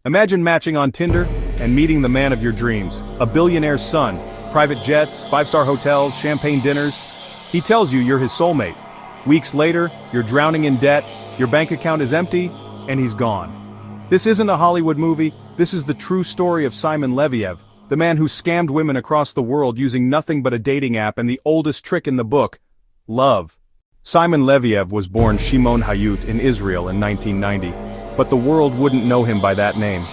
Imagine matching on Tinder and meeting the man of your dreams, a billionaire's son, private jets, five-star hotels, champagne dinners. He tells you you're his soulmate. Weeks later, you're drowning in debt, your bank account is empty, and he's gone. This isn't a Hollywood movie, this is the true story of Simon Leviev, the man who scammed women across the world using nothing but a dating app and the oldest trick in the book, love. Simon Leviev was born Shimon Hayut in Israel in 1990, but the world wouldn't know him by that name.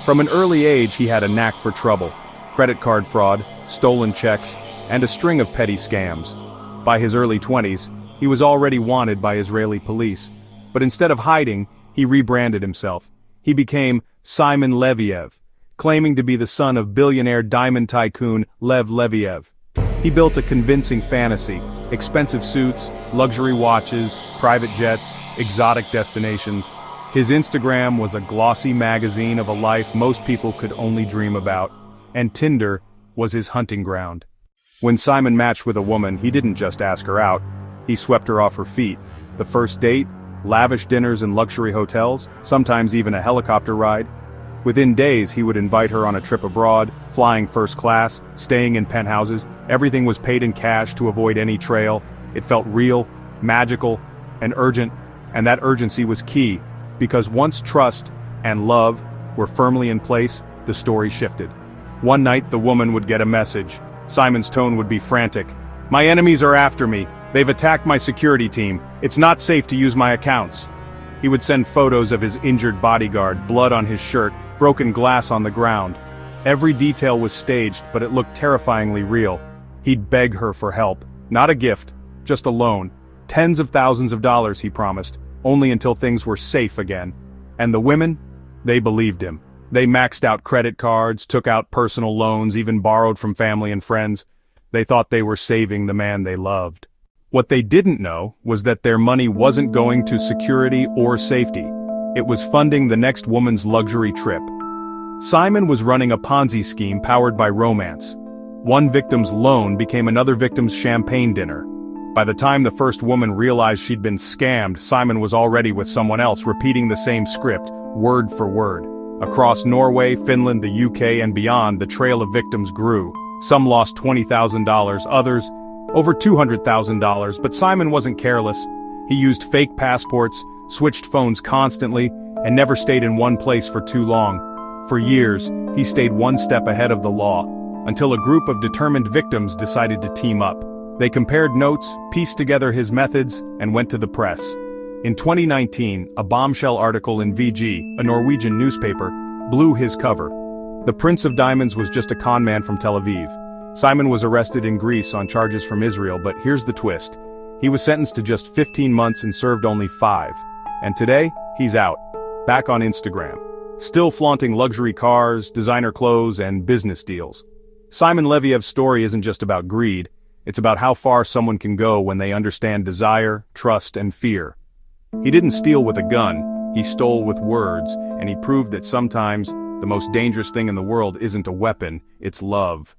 From an early age he had a knack for trouble, credit card fraud, stolen checks, and a string of petty scams. By his early 20s, he was already wanted by Israeli police, but instead of hiding, he rebranded himself. He became Simon Leviev, claiming to be the son of billionaire diamond tycoon Lev Leviev. He built a convincing fantasy, expensive suits, luxury watches, private jets, exotic destinations. His Instagram was a glossy magazine of a life most people could only dream about, and Tinder was his hunting ground. When Simon matched with a woman, he didn't just ask her out, he swept her off her feet. The first date, lavish dinners in luxury hotels, sometimes even a helicopter ride. Within days he would invite her on a trip abroad, flying first class, staying in penthouses. Everything was paid in cash to avoid any trail. It felt real, magical, and urgent, and that urgency was key, because once trust and love were firmly in place, the story shifted. One night the woman would get a message. Simon's tone would be frantic. "My enemies are after me. They've attacked my security team. It's not safe to use my accounts." He would send photos of his injured bodyguard, blood on his shirt, broken glass on the ground. Every detail was staged, but it looked terrifyingly real. He'd beg her for help. Not a gift, just a loan. Tens of thousands of dollars, he promised, only until things were safe again. And the women? They believed him. They maxed out credit cards, took out personal loans, even borrowed from family and friends. They thought they were saving the man they loved. What they didn't know was that their money wasn't going to security or safety. It was funding the next woman's luxury trip. Simon was running a Ponzi scheme powered by romance. One victim's loan became another victim's champagne dinner. By the time the first woman realized she'd been scammed, Simon was already with someone else, repeating the same script, word for word. Across Norway, Finland, the UK, and beyond, the trail of victims grew. Some lost $20,000, others over $200,000, but Simon wasn't careless. He used fake passports, switched phones constantly, and never stayed in one place for too long. For years, he stayed one step ahead of the law, until a group of determined victims decided to team up. They compared notes, pieced together his methods, and went to the press. In 2019, a bombshell article in VG, a Norwegian newspaper, blew his cover. The Prince of Diamonds was just a con man from Tel Aviv. Simon was arrested in Greece on charges from Israel, but here's the twist. He was sentenced to just 15 months and served only 5. And today, he's out, back on Instagram, still flaunting luxury cars, designer clothes, and business deals. Simon Leviev's story isn't just about greed, it's about how far someone can go when they understand desire, trust, and fear. He didn't steal with a gun, he stole with words, and he proved that sometimes the most dangerous thing in the world isn't a weapon, it's love.